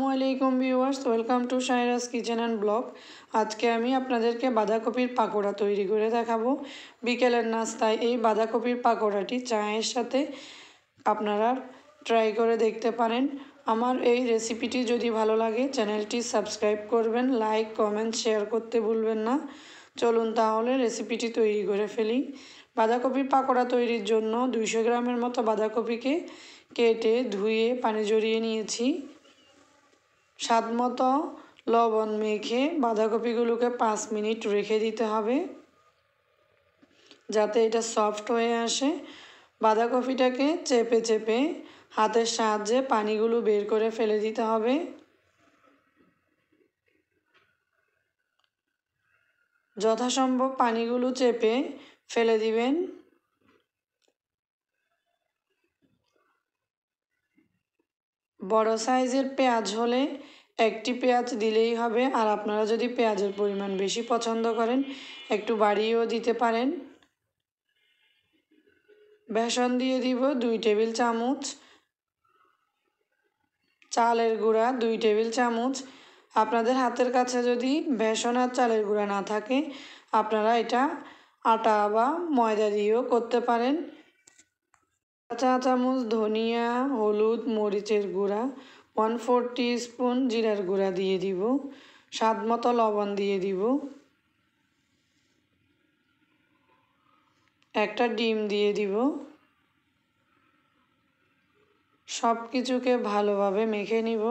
আসসালামু আলাইকুম viewers, welcome to Shaira's kitchen and blog. আজকে আমি আপনাদেরকে বাঁধাকপির পাকোড়া তৈরি করে দেখাবো। বিকেলের নাস্তায় এই বাঁধাকপির পাকোড়াটি চায়ের সাথে আপনারা ট্রাই করে দেখতে পারেন। আমার এই রেসিপিটি যদি ভালো লাগে চ্যানেলটি সাবস্ক্রাইব করবেন, লাইক কমেন্ট শেয়ার করতে ভুলবেন না। চলুন তাহলে রেসিপিটি তৈরি করে ফেলি। বাঁধাকপির পাকোড়া তৈরির জন্য 200 গ্রামের মতো বাঁধাকপিকে কেটে ধুয়ে পানি ঝরিয়ে নিয়েছি। স্বাদমতো লবণ মেখে বাঁধাকপিগুলোকে 5 মিনিট রেখে দিতে হবে যাতে এটা সফট হয়ে আসে। বাঁধাকপিটাকে চেপে চেপে হাতের সাহায্যে পানিগুলো বের করে ফেলে দিতে হবে। যথাসম্ভব পানিগুলো চেপে ফেলে দিবেন। বড় সাইজের পেঁয়াজ হলে একটি পেঁয়াজ দিলেই হবে, আর আপনারা যদি পেঁয়াজের পরিমাণ বেশি পছন্দ করেন একটু বাড়িয়েও দিতে পারেন। বেসন দিয়ে দিব 2 টেবিল চামচ, চালের গুঁড়া 2 টেবিল চামচ। আপনাদের হাতের কাছে যদি বেসন আর চালের গুঁড়া না থাকে আপনারা এটা আটা বা ময়দা দিয়েও করতে পারেন। চা চামচ ধনিয়া, হলুদ, মরিচের গুঁড়া, 1/4 টিস্পুন জিরার গুঁড়া দিয়ে দিব। স্বাদ মতো লবণ দিয়ে দিব। একটা ডিম দিয়ে দিব। সব কিছুকে ভালোভাবে মেখে নিব।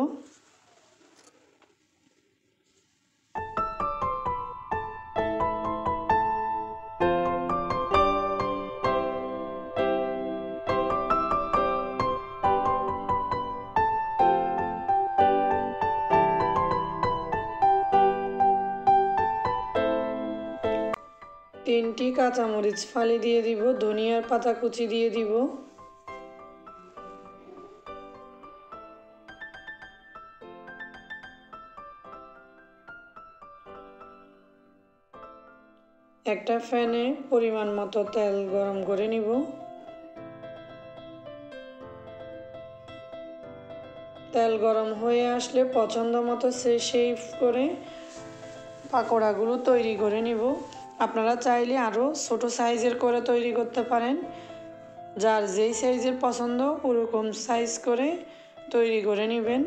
তিনটি কাঁচামরিচ ফালি দিয়ে দিব। ধনিয়ার পাতা কুচি দিয়ে দিব। একটা প্যানে পরিমাণ মতো তেল গরম করে নিব। তেল গরম হয়ে আসলে পছন্দ মতো শেপ করে পাকোড়াগুলো তৈরি করে নিব। আপনারা চাইলে আরও ছোট সাইজের করে তৈরি করতে পারেন। যার যেই সাইজের পছন্দ ওরকম সাইজ করে তৈরি করে নেবেন।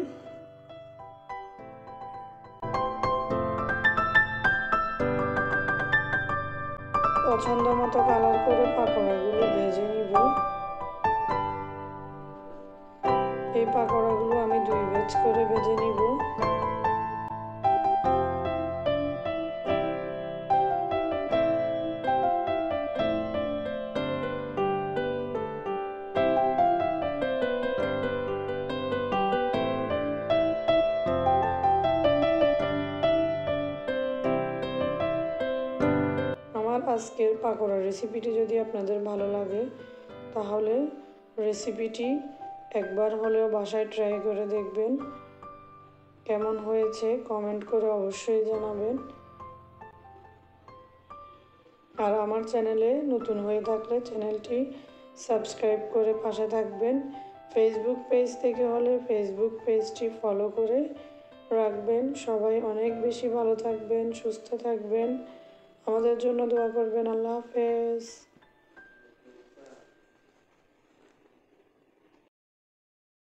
পছন্দ মতো কালার করে পাকোড়াগুলো ভেজে নিব। এই পাকোড়াগুলো আমি 2 ব্যাচ করে ভেজে নিব। আমার আজকের পাকোড়া রেসিপিটি যদি আপনাদের ভালো লাগে তাহলে রেসিপিটি একবার হলেও বাসায় ট্রাই করে দেখবেন। কেমন হয়েছে কমেন্ট করে অবশ্যই জানাবেন। আর আমার চ্যানেলে নতুন হয়ে থাকলে চ্যানেলটি সাবস্ক্রাইব করে পাশে থাকবেন। ফেসবুক পেজ থেকে হলে ফেসবুক পেজটি ফলো করে রাখবেন। সবাই অনেক বেশি ভালো থাকবেন, সুস্থ থাকবেন, আমাদের জন্য দোয়া করবেন। আল্লাহ হাফেজ।